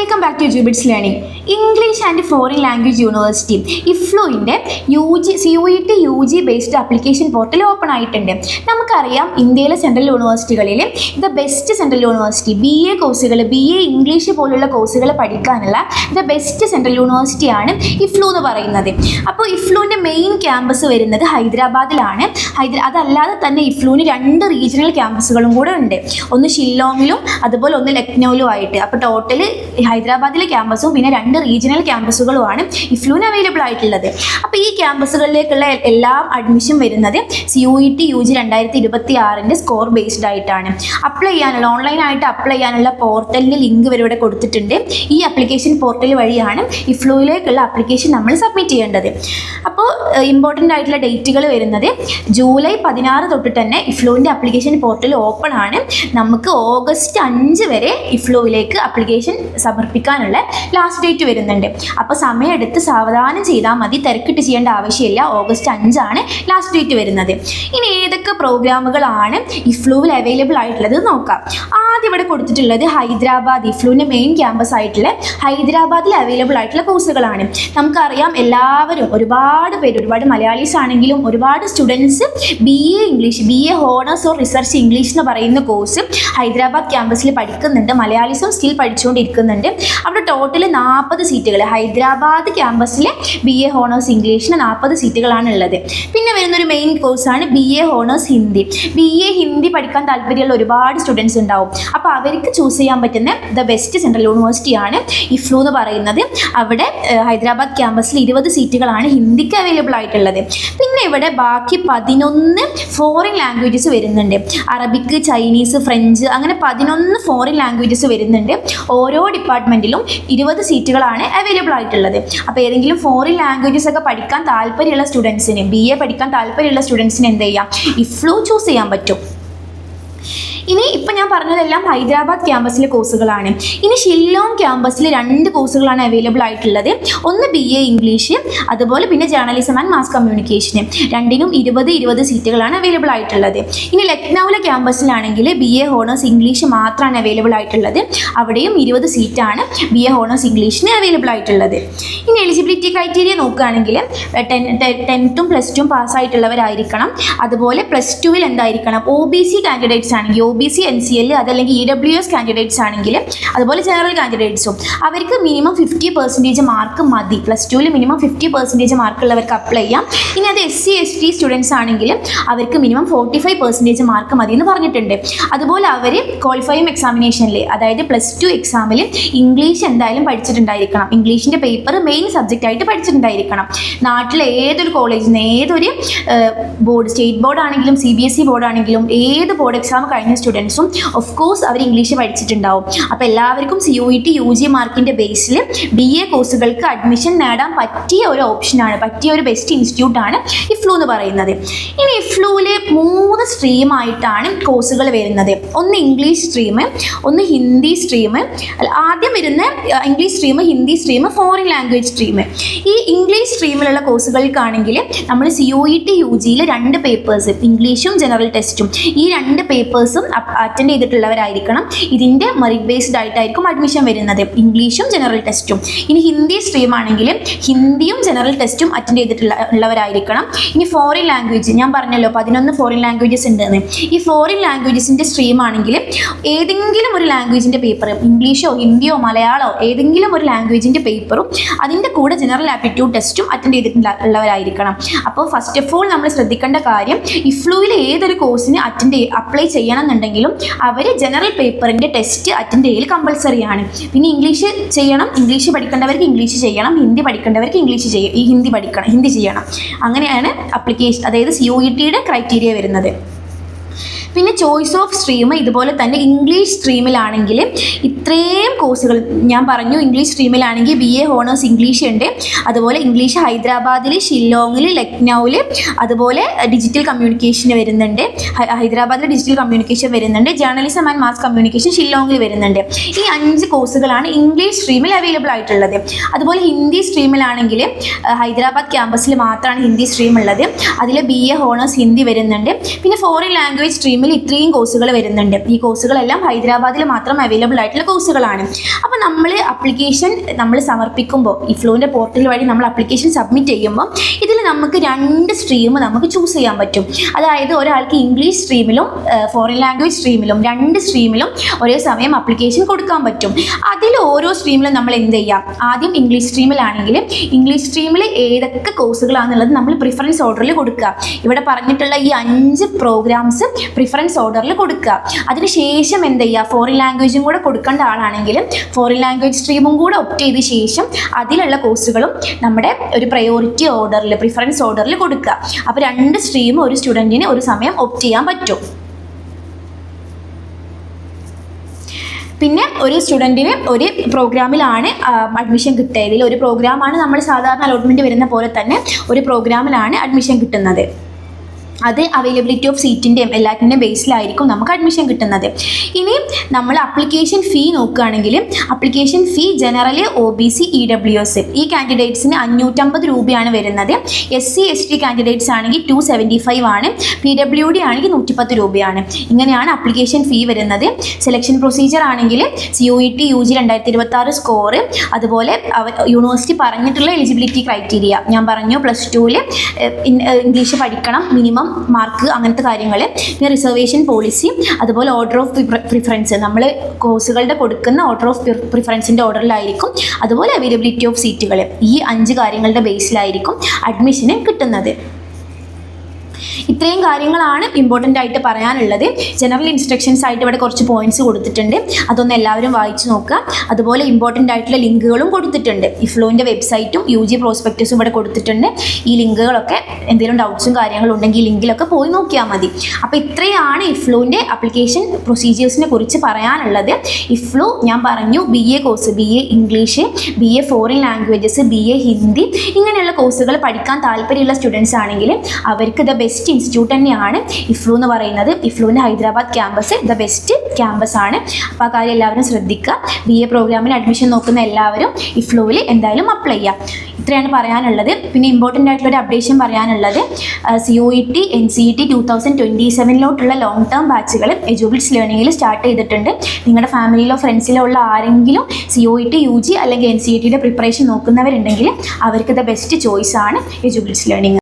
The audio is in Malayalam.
വെൽക്കം ബാക്ക് ടു ജൂബിറ്റ്സ് learning. English and foreign language university ഇഫ്ലുവിൻ്റെ CUET UG based application portal open ആയിട്ടുണ്ട്. നമുക്കറിയാം ഇന്ത്യയിലെ സെൻട്രൽ യൂണിവേഴ്സിറ്റികളിൽ the best central university BA കോഴ്സുകൾ, BA ഇംഗ്ലീഷ് പോലുള്ള കോഴ്സുകൾ പഠിക്കാനുള്ള ദ ബെസ്റ്റ് സെൻട്രൽ യൂണിവേഴ്സിറ്റിയാണ് ഇഫ്ലു എന്ന് പറയുന്നത്. അപ്പോൾ ഇഫ്ലുവിൻ്റെ മെയിൻ ക്യാമ്പസ് വരുന്നത് ഹൈദരാബാദിലാണ്. അതല്ലാതെ തന്നെ ഇഫ്ലുവിന് 2 റീജിയണൽ ക്യാമ്പസുകളും കൂടെ ഉണ്ട്. ഒന്ന് ഷില്ലോങ്ങിലും അതുപോലെ ഒന്ന് ലക്നൌവിലും ആയിട്ട്. അപ്പോൾ ടോട്ടൽ ഹൈദരാബാദിലെ ക്യാമ്പസും പിന്നെ 2 റീജിയണൽ ക്യാമ്പസുകളുമാണ് ഇഫ്ലുവിന് അവൈലബിൾ ആയിട്ടുള്ളത്. അപ്പോൾ ഈ ക്യാമ്പസുകളിലേക്കുള്ള എല്ലാം അഡ്മിഷൻ വരുന്നത് CUET UG 2026 സ്കോർ ബേസ്ഡ് ആയിട്ടാണ്. അപ്ലൈ ചെയ്യാനുള്ള ഓൺലൈനായിട്ട് അപ്ലൈ ചെയ്യാനുള്ള പോർട്ടലിൻ്റെ ലിങ്ക് വരെ ഇവിടെ കൊടുത്തിട്ടുണ്ട്. ഈ ആപ്ലിക്കേഷൻ പോർട്ടൽ വഴിയാണ് ഇഫ്ലുവിലേക്കുള്ള ആപ്ലിക്കേഷൻ നമ്മൾ സബ്മിറ്റ് ചെയ്യേണ്ടത്. അപ്പോൾ ഇമ്പോർട്ടൻ്റ് ആയിട്ടുള്ള ഡേറ്റുകൾ വരുന്നത് ജൂലൈ 16 തൊട്ട് തന്നെ ഇഫ്ലുവിൻ്റെ ആപ്ലിക്കേഷൻ പോർട്ടൽ ഓപ്പൺ ആണ്. നമുക്ക് ഓഗസ്റ്റ് 5 വരെ ഇഫ്ലുവിലേക്ക് ആപ്ലിക്കേഷൻ സമർപ്പിക്കാനുള്ള ലാസ്റ്റ് ഡേറ്റ് വരുന്നുണ്ട്. അപ്പോൾ സമയമെടുത്ത് സാവധാനം ചെയ്താൽ മതി, തിരക്കിട്ട് ചെയ്യേണ്ട ആവശ്യമില്ല. ഓഗസ്റ്റ് 5 ലാസ്റ്റ് ഡേറ്റ് വരുന്നത്. ഇനി ഏതൊക്കെ പ്രോഗ്രാമുകളാണ് ഇഫ്ലുവിൽ അവൈലബിൾ ആയിട്ടുള്ളത് നോക്കാം. ആദ്യം ഇവിടെ കൊടുത്തിട്ടുള്ളത് ഹൈദരാബാദ്, ഇഫ്ലുവിൻ്റെ മെയിൻ ക്യാമ്പസ് ആയിട്ടുള്ള ഹൈദരാബാദിൽ അവൈലബിൾ ആയിട്ടുള്ള കോഴ്സുകളാണ്. നമുക്കറിയാം എല്ലാവരും ഒരുപാട് മലയാളീസ് ആണെങ്കിലും ഒരുപാട് students BA English, BA honours or research English എന്ന് പറയുന്ന കോഴ്സ് ഹൈദരാബാദ് ക്യാമ്പസിൽ പഠിക്കുന്നുണ്ട്. മലയാളീസും സ്റ്റിൽ പഠിച്ചുകൊണ്ടിരിക്കുന്നുണ്ട്. അവിടെ ടോട്ടൽ 40 സീറ്റുകൾ ഹൈദരാബാദ് ക്യാമ്പസിലെ BA ഹോണേഴ്സ് ഇംഗ്ലീഷിന് 40 സീറ്റുകളാണ് ഉള്ളത്. പിന്നെ വരുന്നൊരു മെയിൻ കോഴ്സാണ് BA honours Hindi. BA Hindi പഠിക്കാൻ താല്പര്യമുള്ള ഒരുപാട് സ്റ്റുഡൻസ് ഉണ്ടാവും. അപ്പോൾ അവർക്ക് ചൂസ് ചെയ്യാൻ പറ്റുന്ന ദ ബെസ്റ്റ് സെൻട്രൽ യൂണിവേഴ്സിറ്റിയാണ് ഇഫ്ലു എന്ന് പറയുന്നത്. അവിടെ ഹൈദരാബാദ് ക്യാമ്പസിൽ 20 സീറ്റുകളാണ് ഹിന്ദിക്ക് അവൈലബിൾ ആയിട്ടുള്ളത്. പിന്നെ ഇവിടെ ബാക്കി 11 ഫോറിൻ ലാംഗ്വേജസ് വരുന്നുണ്ട്. അറബിക്, ചൈനീസ്, ഫ്രഞ്ച് അങ്ങനെ 11 ഫോറിൻ ലാംഗ്വേജസ് വരുന്നുണ്ട്. ഓരോ ഡിപ്പാർട്ട്മെൻറ്റിലും 20 സീറ്റുകളാണ് അവൈലബിൾ ആയിട്ടുള്ളത്. അപ്പോൾ ഏതെങ്കിലും ഫോറിൻ ലാംഗ്വേജസ് ഒക്കെ പഠിക്കാൻ താല്പര്യമുള്ള സ്റ്റുഡൻസിന്, BA പഠിക്കാൻ താല്പര്യമുള്ള സ്റ്റുഡൻസിന് എന്ത് ചെയ്യാം, ഇഫ്ലു ചൂസ് ചെയ്യാൻ പറ്റും. ഇനി ഇപ്പം ഞാൻ പറഞ്ഞതെല്ലാം ഹൈദരാബാദ് ക്യാമ്പസിലെ കോഴ്സുകളാണ്. ഇനി ഷില്ലോങ് ക്യാമ്പസിൽ 2 കോഴ്സുകളാണ് അവൈലബിൾ ആയിട്ടുള്ളത്. ഒന്ന് BA ഇംഗ്ലീഷ്, അതുപോലെ പിന്നെ ജേർണലിസം ആൻഡ് മാസ് കമ്മ്യൂണിക്കേഷന്. രണ്ടിനും 20 സീറ്റുകളാണ് അവൈലബിൾ ആയിട്ടുള്ളത്. ഇനി ലക്നൌവിലെ ക്യാമ്പസിലാണെങ്കിൽ BA ഹോണേഴ്സ് ഇംഗ്ലീഷ് മാത്രമാണ് അവൈലബിൾ ആയിട്ടുള്ളത്. അവിടെയും 20 സീറ്റാണ് BA ഹോണേഴ്സ് ഇംഗ്ലീഷിന് അവൈലബിൾ ആയിട്ടുള്ളത്. ഇനി എലിജിബിലിറ്റി ക്രൈറ്റീരിയ നോക്കുകയാണെങ്കിൽ 10th പ്ലസ് 2 പാസ്സായിട്ടുള്ളവരായിരിക്കണം. അതുപോലെ പ്ലസ് 2 എന്തായിരിക്കണം, OBC കാൻഡിഡേറ്റ്സ് ആണെങ്കിൽ OBC NCL അതല്ലെങ്കിൽ EWS കാൻഡിഡേറ്റ്സ് ആണെങ്കിൽ, അതുപോലെ ജനറൽ കാൻഡിഡേറ്റ്സും അവർക്ക് മിനിമം 50% മാർക്ക് മതി. പ്ലസ് 2 മിനിമം 50% മാർക്കുള്ളവർക്ക് അപ്ലൈ ചെയ്യാം. ഇനി അത് SC ST സ്റ്റുഡൻസ് ആണെങ്കിൽ അവർക്ക് മിനിമം 45% മാർക്ക് മതി എന്ന് പറഞ്ഞിട്ടുണ്ട്. അതുപോലെ അവർ ക്വാളിഫയിങ് എക്സാമിനേഷനിൽ, അതായത് പ്ലസ് 2 എക്സാമിൽ ഇംഗ്ലീഷ് എന്തായാലും പഠിച്ചിട്ടുണ്ടായിരിക്കണം. ഇംഗ്ലീഷിൻ്റെ പേപ്പർ മെയിൻ സബ്ജക്റ്റ് ആയിട്ട് പഠിച്ചിട്ടുണ്ടായിരിക്കണം. നാട്ടിലെ ഏതൊരു കോളേജിൽ നിന്ന്, ഏതൊരു ബോർഡ്, സ്റ്റേറ്റ് ബോർഡ് ആണെങ്കിലും CBSE ബോർഡ് ആണെങ്കിലും ഏത് ബോർഡ് എക്സാം കഴിഞ്ഞ സ്റ്റുഡൻസും ഓഫ് കോഴ്സ് അവർ ഇംഗ്ലീഷ് പഠിച്ചിട്ടുണ്ടാവും. അപ്പോൾ എല്ലാവർക്കും CUET UG മാർക്കിൻ്റെ ബേസിൽ BA കോഴ്സുകൾക്ക് അഡ്മിഷൻ നേടാൻ പറ്റിയ ഒരു ഓപ്ഷനാണ്, പറ്റിയ ഒരു ബെസ്റ്റ് ഇൻസ്റ്റിറ്റ്യൂട്ടാണ് ഇഫ്ലു എന്ന് പറയുന്നത്. ഇനി ഇഫ്ലുവിൽ 3 സ്ട്രീമായിട്ടാണ് കോഴ്സുകൾ വരുന്നത്. ഒന്ന് ഇംഗ്ലീഷ് സ്ട്രീം, ഒന്ന് ഹിന്ദി സ്ട്രീം. ആദ്യം വരുന്ന English stream, Hindi stream, foreign language stream. ഈ ഇംഗ്ലീഷ് സ്ട്രീമിലുള്ള കോഴ്സുകൾക്കാണെങ്കിൽ നമ്മൾ CUET UGയിൽ 2 പേപ്പേഴ്സ്, ഇംഗ്ലീഷും ജനറൽ ടെസ്റ്റും, ഈ 2 പേപ്പേഴ്സും അറ്റൻഡ് ചെയ്തിട്ടുള്ളവരായിരിക്കണം. ഇതിൻ്റെ മെറിറ്റ് ബേസ്ഡ് ആയിട്ടായിരിക്കും അഡ്മിഷൻ വരുന്നത്, ഇംഗ്ലീഷും ജനറൽ ടെസ്റ്റും. ഇനി ഹിന്ദി സ്ട്രീം ആണെങ്കിൽ ഹിന്ദിയും ജനറൽ ടെസ്റ്റും അറ്റൻഡ് ചെയ്തിട്ടുള്ളവരായിരിക്കണം. ഇനി ഫോറിൻ ലാംഗ്വേജ്, ഞാൻ പറഞ്ഞല്ലോ 11 ഫോറിൻ ലാംഗ്വേജസ് ഉണ്ടെന്ന്. ഈ ഫോറിൻ ലാംഗ്വേജസിൻ്റെ സ്ട്രീം ആണെങ്കിൽ ഏതെങ്കിലും ഒരു ലാംഗ്വേജിൻ്റെ പേപ്പർ, ഇംഗ്ലീഷോ ഹിന്ദിയോ മലയാളമോ ഏതെങ്കിലും ഒരു ലാംഗ്വേജിൻ്റെ പേപ്പറും അതിൻ്റെ കൂടെ ജനറൽ ആപ്റ്റിറ്റ്യൂഡ് ടെസ്റ്റും അറ്റൻഡ് ചെയ്തിട്ടുള്ളവരായിരിക്കണം. അപ്പോൾ ഫസ്റ്റ് ഓഫ് ഓൾ നമ്മൾ ശ്രദ്ധിക്കേണ്ട കാര്യം, ഇഫ്ലുവിൽ ഏതൊരു കോഴ്സിന് അപ്ലൈ ചെയ്യണം എന്നുണ്ടെങ്കിലും അവർ ജനറൽ പേപ്പറിൻ്റെ ടെസ്റ്റ് അറ്റൻഡ് ചെയ്യൽ കമ്പൾസറി ആണ്. പിന്നെ ഇംഗ്ലീഷ് ചെയ്യണം, ഇംഗ്ലീഷ് പഠിക്കേണ്ടവർക്ക് ഇംഗ്ലീഷ് ചെയ്യണം, ഹിന്ദി പഠിക്കേണ്ടവർക്ക് ഹിന്ദി ചെയ്യണം. അങ്ങനെയാണ് അപ്ലിക്കേഷൻ, അതായത് CUETയുടെ ക്രൈറ്റീരിയ വരുന്നത്. പിന്നെ ചോയ്സ് ഓഫ് സ്ട്രീം ഇതുപോലെ തന്നെ ഇംഗ്ലീഷ് സ്ട്രീമിലാണെങ്കിൽ ഇത്രയും കോഴ്സുകൾ ഞാൻ പറഞ്ഞു. ഇംഗ്ലീഷ് സ്ട്രീമിലാണെങ്കിൽ BA ഹോണേഴ്സ് ഇംഗ്ലീഷ് ഉണ്ട്, അതുപോലെ ഇംഗ്ലീഷ് ഹൈദരാബാദിൽ, ഷില്ലോങ്ങിൽ, ലക്നൌവിൽ, അതുപോലെ ഡിജിറ്റൽ കമ്മ്യൂണിക്കേഷൻ വരുന്നുണ്ട്. ഹൈദരാബാദിൽ ഡിജിറ്റൽ കമ്മ്യൂണിക്കേഷൻ വരുന്നുണ്ട്, ജേർണലിസം ആൻഡ് മാസ് കമ്മ്യൂണിക്കേഷൻ ഷില്ലോങ്ങിൽ വരുന്നുണ്ട്. ഈ 5 കോഴ്സുകളാണ് ഇംഗ്ലീഷ് സ്ട്രീമിൽ അവൈലബിൾ ആയിട്ടുള്ളത്. അതുപോലെ ഹിന്ദി സ്ട്രീമിലാണെങ്കിൽ ഹൈദരാബാദ് ക്യാമ്പസിൽ മാത്രമാണ് ഹിന്ദി സ്ട്രീം ഉള്ളത്. അതിൽ BA ഹോണേഴ്സ് ഹിന്ദി വരുന്നുണ്ട്. പിന്നെ ഫോറിൻ ലാംഗ്വേജ് സ്ട്രീം സ്ട്രീമിൽ ഇത്രയും കോഴ്സുകൾ വരുന്നുണ്ട്. ഈ കോഴ്സുകളെല്ലാം ഹൈദരാബാദിൽ മാത്രം അവൈലബിൾ ആയിട്ടുള്ള കോഴ്സുകളാണ്. അപ്പോൾ നമ്മൾ അപ്ലിക്കേഷൻ സമർപ്പിക്കുമ്പോൾ ഇഫ്ലുവിൻ്റെ പോർട്ടൽ വഴി നമ്മൾ അപ്ലിക്കേഷൻ സബ്മിറ്റ് ചെയ്യുമ്പോൾ ഇതിൽ നമുക്ക് 2 സ്ട്രീം നമുക്ക് ചൂസ് ചെയ്യാൻ പറ്റും. അതായത് ഒരാൾക്ക് ഇംഗ്ലീഷ് സ്ട്രീമിലും ഫോറിൻ ലാംഗ്വേജ് സ്ട്രീമിലും 2 സ്ട്രീമിലും ഒരേ സമയം അപ്ലിക്കേഷൻ കൊടുക്കാൻ പറ്റും. അതിൽ ഓരോ സ്ട്രീമിലും നമ്മൾ എന്ത് ചെയ്യാം, ആദ്യം ഇംഗ്ലീഷ് സ്ട്രീമിലാണെങ്കിൽ ഇംഗ്ലീഷ് സ്ട്രീമിൽ ഏതൊക്കെ കോഴ്സുകളാണെന്നുള്ളത് നമ്മൾ പ്രിഫറൻസ് ഓർഡറിൽ കൊടുക്കുക. ഇവിടെ പറഞ്ഞിട്ടുള്ള ഈ 5 പ്രോഗ്രാംസ് പ്രിഫറൻസ് ഓർഡറിൽ കൊടുക്കുക. അതിനുശേഷം എന്ത് ചെയ്യുക, ഫോറിൻ ലാംഗ്വേജും കൂടെ കൊടുക്കേണ്ട ആളാണെങ്കിൽ ഫോറിൻ ലാംഗ്വേജ് സ്ട്രീമും കൂടെ ഒപ്റ്റ് ചെയ്ത ശേഷം അതിലുള്ള കോഴ്സുകളും നമ്മുടെ ഒരു പ്രയോറിറ്റി ഓർഡറിൽ പ്രിഫറൻസ് ഓർഡറിൽ കൊടുക്കുക. അപ്പോൾ 2 സ്ട്രീം ഒരു സ്റ്റുഡൻറ്റിന് ഒരു സമയം ഒപ്റ്റ് ചെയ്യാൻ പറ്റും. പിന്നെ ഒരു സ്റ്റുഡൻറ്റിന് ഒരു പ്രോഗ്രാമിലാണ് അഡ്മിഷൻ കിട്ടുക. ഇതിൽ ഒരു പ്രോഗ്രാമാണ് നമ്മൾ സാധാരണ അലോട്ട്മെൻറ്റ് വരുന്ന പോലെ തന്നെ ഒരു പ്രോഗ്രാമിലാണ് അഡ്മിഷൻ കിട്ടുന്നത്. അത് അവൈലബിലിറ്റി ഓഫ് സീറ്റിൻ്റെയും എല്ലാറ്റിൻ്റെയും ബേസിലായിരിക്കും നമുക്ക് അഡ്മിഷൻ കിട്ടുന്നത്. ഇനി നമ്മൾ അപ്ലിക്കേഷൻ ഫീ നോക്കുകയാണെങ്കിൽ application fee general OBC EWS ഈ കാൻഡിഡേറ്റ്സിന് 550 രൂപയാണ് വരുന്നത്. SC ST കാൻഡിഡേറ്റ്സ് ആണെങ്കിൽ 275 ആണ്. PWD ആണെങ്കിൽ 110 രൂപയാണ്. ഇങ്ങനെയാണ് അപ്ലിക്കേഷൻ ഫീ വരുന്നത്. സെലക്ഷൻ പ്രൊസീജിയർ ആണെങ്കിൽ CUET UG 2026 സ്കോർ, അതുപോലെ യൂണിവേഴ്സിറ്റി പറഞ്ഞിട്ടുള്ള എലിജിബിലിറ്റി ക്രൈറ്റീരിയ ഞാൻ പറഞ്ഞു, +2 ഇംഗ്ലീഷ് പഠിക്കണം, മിനിമം മാർക്ക്, അങ്ങനത്തെ കാര്യങ്ങൾ. പിന്നെ റിസർവേഷൻ പോളിസി, അതുപോലെ ഓർഡർ ഓഫ് പ്രിഫറൻസ്, നമ്മൾ കോഴ്സുകളുടെ കൊടുക്കുന്ന ഓർഡർ ഓഫ് പ്രിഫറൻസിൻ്റെ ഓർഡറിലായിരിക്കും. അതുപോലെ അവൈലബിലിറ്റി ഓഫ് സീറ്റുകൾ. ഈ 5 കാര്യങ്ങളുടെ ബേസിലായിരിക്കും അഡ്മിഷന് കിട്ടുന്നത്. ഇത്രയും കാര്യങ്ങളാണ് ഇമ്പോർട്ടൻ്റ് ആയിട്ട് പറയാനുള്ളത്. ജനറൽ ഇൻസ്ട്രക്ഷൻസ് ആയിട്ട് ഇവിടെ കുറച്ച് പോയിന്റ്സ് കൊടുത്തിട്ടുണ്ട്, അതൊന്ന് എല്ലാവരും വായിച്ചു നോക്കുക. അതുപോലെ ഇമ്പോർട്ടൻ്റ് ആയിട്ടുള്ള ലിങ്കുകളും കൊടുത്തിട്ടുണ്ട്. ഇഫ്ലുവിൻ്റെ വെബ്സൈറ്റും UG പ്രോസ്പെക്ടസും ഇവിടെ കൊടുത്തിട്ടുണ്ട്. ഈ ലിങ്കുകളൊക്കെ എന്തെങ്കിലും ഡൗട്ട്സും കാര്യങ്ങളും ഉണ്ടെങ്കിൽ ലിങ്കിലൊക്കെ പോയി നോക്കിയാൽ മതി. അപ്പോൾ ഇത്രയാണ് ഇഫ്ലുവിൻ്റെ അപ്ലിക്കേഷൻ പ്രൊസീജിയേഴ്സിനെ കുറിച്ച് പറയാനുള്ളത്. ഇഫ്ലു ഞാൻ പറഞ്ഞു BA course, BA English, BA foreign languages, BA Hindi, ഇങ്ങനെയുള്ള കോഴ്സുകൾ പഠിക്കാൻ താല്പര്യമുള്ള സ്റ്റുഡൻസ് ആണെങ്കിൽ അവർക്ക് ദ ബെസ്റ്റ് ഇൻസ്റ്റിറ്റ്യൂട്ട് തന്നെയാണ് ഇഫ്ലു എന്ന് പറയുന്നത്. ഇഫ്ലുവിൻ്റെ Hyderabad campus the best campus ആണ്. അപ്പോൾ ആ കാര്യം എല്ലാവരും ശ്രദ്ധിക്കുക. BA പ്രോഗ്രാമിന് അഡ്മിഷൻ നോക്കുന്ന എല്ലാവരും ഇഫ്ലുവിൽ എന്തായാലും അപ്ലൈ ചെയ്യാം. ഇത്രയാണ് പറയാനുള്ളത്. പിന്നെ ഇമ്പോർട്ടൻ്റ് ആയിട്ടുള്ളൊരു അപ്ഡേഷൻ പറയാനുള്ളത്, CUET NCET 2027 ലോങ് ടേം ബാച്ചുകൾ എജുബിൾസ് ലേണിംഗിൽ സ്റ്റാർട്ട് ചെയ്തിട്ടുണ്ട്. നിങ്ങളുടെ ഫാമിലിയിലോ ഫ്രണ്ട്സിലോ ഉള്ള ആരെങ്കിലും CUET UG അല്ലെങ്കിൽ NCETയുടെ പ്രിപ്പറേഷൻ നോക്കുന്നവരുണ്ടെങ്കിൽ അവർക്ക് ദ ബെസ്റ്റ് ചോയ്സ് ആണ് എജുബിൾസ് ലേണിംഗ്.